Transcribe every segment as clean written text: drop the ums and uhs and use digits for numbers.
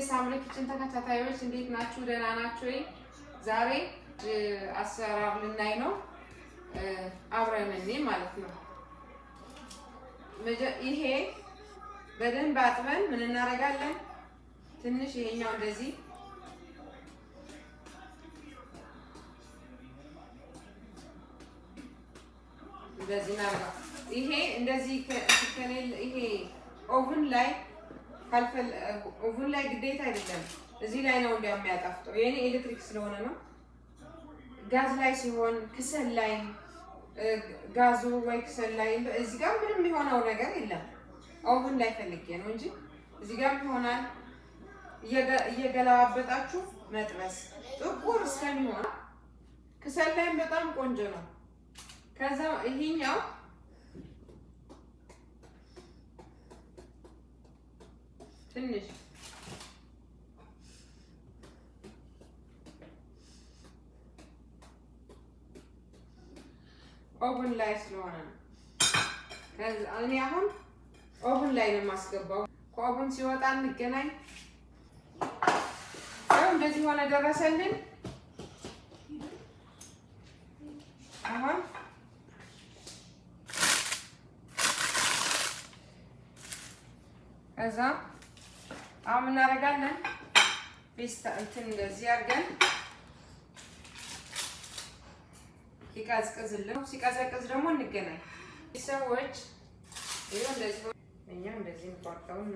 የሳምሪ ኪችን ተከታታዮች እንዴት ናችሁ? ደህና ናችሁ? ዛሬ አሰራር ልናይ ነው አብረን እንይ ማለት ነው። ይሄ በደንብ አጥበን ምን እናደርጋለን? ትንሽ ይሄኛው እንደዚህ እናርጋ። ይሄ እንደዚህ ከሌለ ይሄ ኦቭን ላይ ግዴታ አይደለም፣ እዚህ ላይ ነው እንደሚያጣፍጠው። የኔ ኤሌክትሪክ ስለሆነ ነው። ጋዝ ላይ ሲሆን ክሰል ላይ ጋዙ ወይ ክሰል ላይ እዚህ ጋር ምንም የሆነው ነገር የለም። ኦቭን ላይ ፈልጌ ነው እንጂ እዚህ ጋር ይሆናል። እየገላበጣችሁ መጥበስ ጥቁር እስከሚሆን ክሰል ላይ በጣም ቆንጆ ነው። ከዛ ይሄኛው ትንሽ ኦቨን ላይ ስለሆነ ነው። ከዛ እኔ አሁን ኦቨን ላይ ነው የማስገባው። ከኦቨን ሲወጣ እንገናኝ። አሁን እንደዚህ ሆነ ደረሰልን። አሁን ከዛ አሁን እናደርጋለን ፔስታ እንትን እንደዚህ አድርገን ይቀዝቅዝልን። ሲቀዘቅዝ ደግሞ እንገናኝ ሰዎች። ይሄው እንደዚህ እኛ እንደዚህ እንቆርጠውና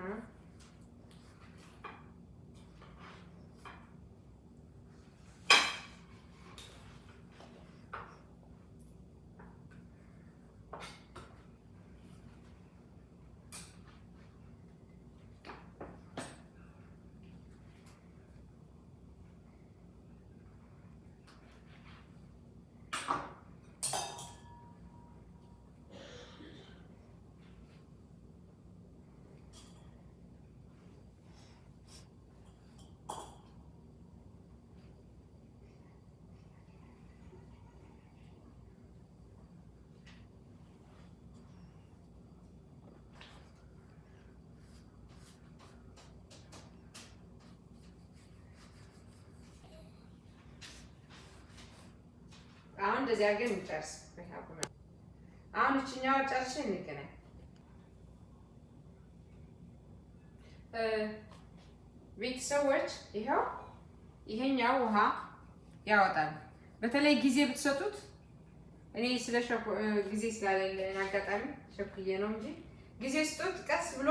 አሁን እንደዚህ አድርገን እንጨርስ። አሁን እችኛው ጨርሼ እንገናኝ። ቤተሰቦች ይሄኛው ውሃ ያወጣል። በተለይ ጊዜ ብትሰጡት፣ እኔ ጊዜ ስላለኝ አጋጣሚ ሸኩዬ ነው እንጂ ጊዜ ስጡት። ቀስ ብሎ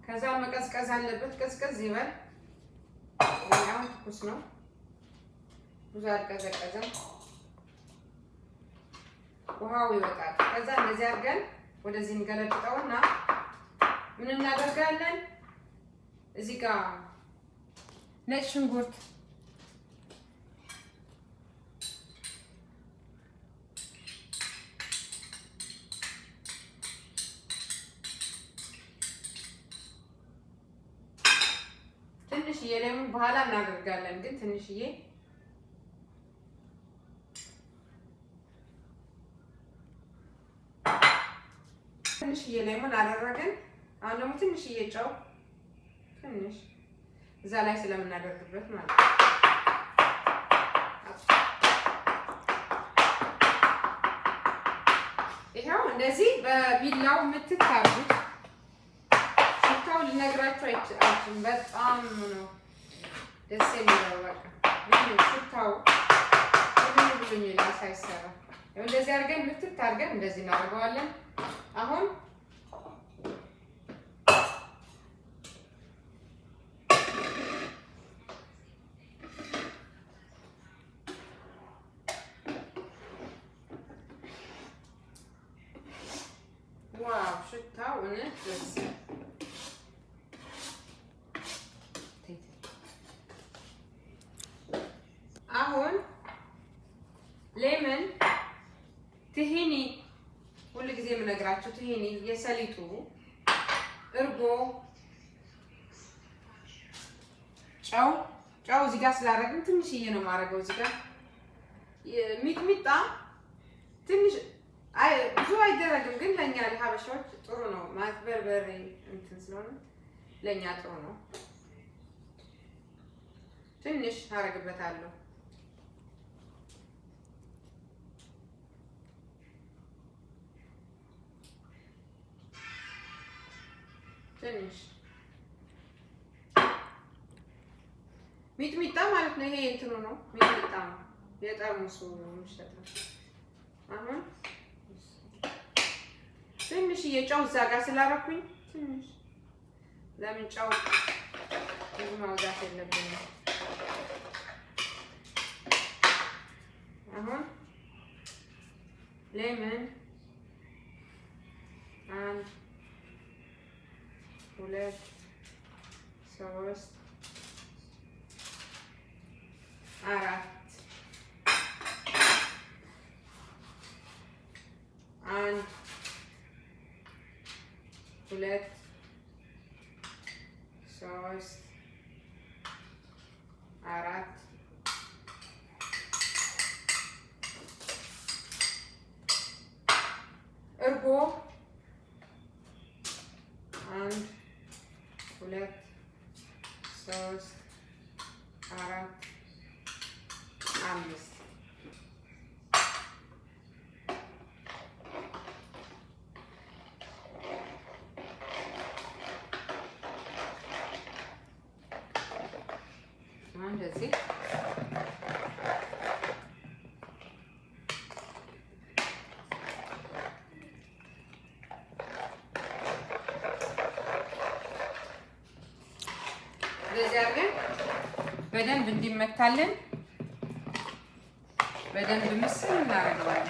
ከዛ መቀዝቀዝ አለበት። ቀዝቀዝ ይበል። አሁን ትኩስ ነው፣ ብዙ አልቀዘቀዘም። ውሃው ይወጣል። ከዛ እንደዚህ አድርገን ወደዚህ እንገለብጠውና ምን እናደርጋለን? እዚህ ጋር ነጭ ሽንኩርት ትንሽዬ ሌሞን በኋላ እናደርጋለን፣ ግን ትንሽዬ ሌሞን አደረግን። አሁን ደግሞ ትንሽዬ ጨው ትንሽ እዛ ላይ ስለምናደርግበት ማለት ነው። ይሄው እንደዚህ በቢላው የምትታሩት ሽታው ልነግራችሁ አይችልም። በጣም ነው ደስ የሚለው። በቃ ሽታው ምን ብሉኝ ሳይሰራ እንደዚህ አድርገን ምትት አድርገን እንደዚህ እናደርገዋለን። አሁን ዋው ሽታው እውነት ደስ አሁን ሌመን ትሂኒ ሁሉ ጊዜ የምነግራችሁ ትሂኒ የሰሊጡ እርጎ ጨው እዚህ ጋር ስላደረግን ትንሽዬ ነው የማደርገው። እዚህ ጋር ሚጥሚጣ ትንሽ ብዙ አይደረግም፣ ግን ለኛ ለሀበሻዎች ጥሩ ነው። ማለት በርበሬ እንትን ስለሆነ ለኛ ጥሩ ነው። ትንሽ አረግበታለሁ። ትንሽ ሚጥሚጣ ማለት ነው። ይሄ እንትኑ ነው፣ ሚጥሚጣ ነው የጠርሙሱ የሚሸጠው። አሁን ትንሽዬ ጨው እዛ ጋር ስላደረኩኝ ትንሽ ለምን ጨው ብዙ ማውዛት የለብኝም። አሁን ሌመን 1 2 3 4 1 2 3 4 እርጎ 1 2 3 4 5 እንደዚህ አድርገን በደንብ እንዲመታልን በደንብ ምስል እናደርገዋለን።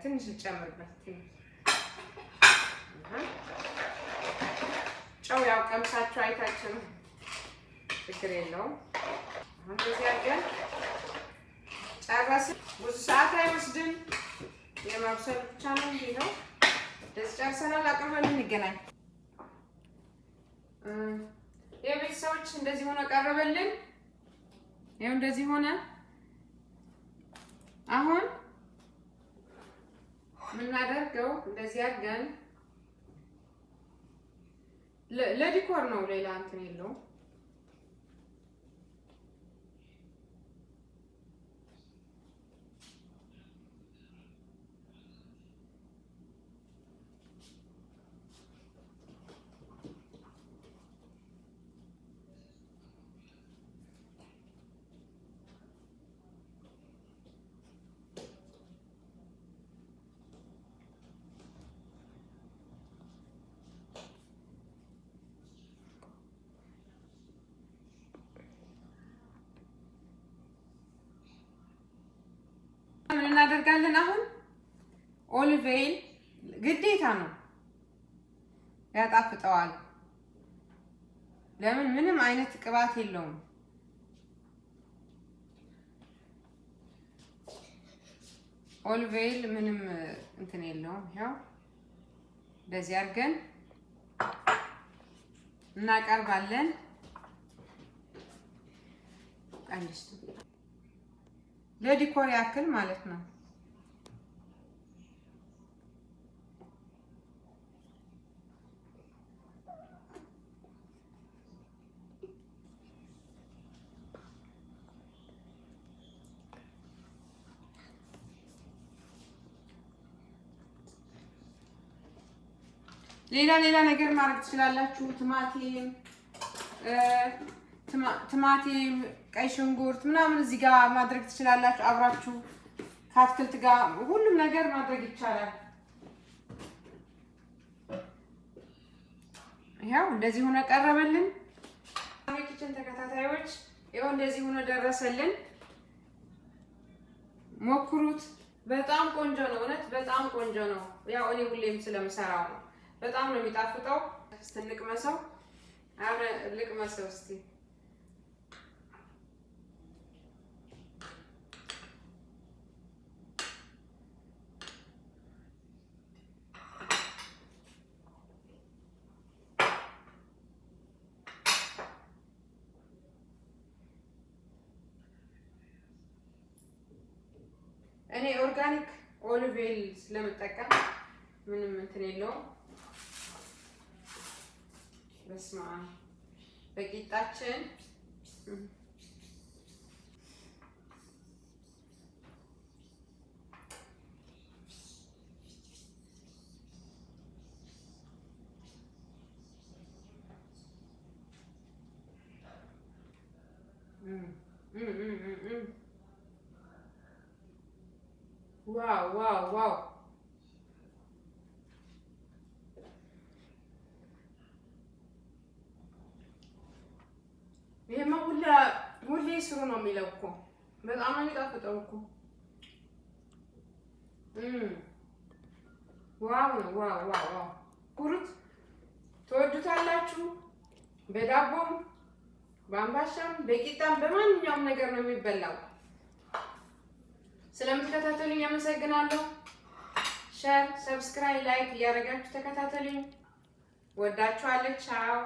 ትንሽ ልጨምርበት። ጨው ያው ቀምሳችሁ አይታችሁ ነው፣ ችግር የለውም። አሁን እንደዚህ አድርገን ጨረስን። ብዙ ሰዓት አይወስድም፣ የማብሰል ብቻ ነው። እንዲህ ነው። እንደዚህ ጨርሰናል። አቅርበን እንገናኝ። የቤተሰቦች እንደዚህ ሆነ ቀረበልን። ይኸው እንደዚህ ሆነ። አሁን የምናደርገው እንደዚህ አድርገን ለዲኮር ነው፣ ሌላ እንትን የለውም። ምን እናደርጋለን? አሁን ኦሊቭ ኦይል ግዴታ ነው፣ ያጣፍጠዋል። ለምን? ምንም አይነት ቅባት የለውም። ኦሊቭ ኦይል ምንም እንትን የለውም። ያው እንደዚህ አድርገን እናቀርባለን። አንዲስቱ ለዲኮር ያክል ማለት ነው። ሌላ ነገር ማድረግ ትችላላችሁ። ቲማቲም፣ ቀይ ሽንኩርት ምናምን እዚህ ጋር ማድረግ ትችላላችሁ። አብራችሁ ከአትክልት ጋር ሁሉም ነገር ማድረግ ይቻላል። ይኸው እንደዚህ ሆነ ቀረበልን። ኪችን ተከታታዮች ይኸው እንደዚህ ሆነ ደረሰልን። ሞክሩት። በጣም ቆንጆ ነው። እውነት በጣም ቆንጆ ነው። ያው እኔ ሁሌም ስለምሰራው ነው። በጣም ነው የሚጣፍጠው። እስቲ እንቅመሰው። አብረን ልቅመሰው እስቲ። እኔ ኦርጋኒክ ኦሊቭ ኦይል ስለምጠቀም ምንም እንትን የለውም። በስመ አብ በቂጣችን ዋው ዋው ዋው ይሄማ ሁሌ ስሩ ነው የሚለው እኮ በጣም ነው የሚጣፍጠው እኮ። ዋው ነው ዋው ዋው ዋው ኩሩት ትወዱታላችሁ። በዳቦም በአምባሻም በቂጣም በማንኛውም ነገር ነው የሚበላው። ስለምትከታተሉኝ አመሰግናለሁ። ሼር፣ ሰብስክራይብ፣ ላይክ እያደረጋችሁ ተከታተሉኝ። ወዳችኋለሁ። ቻው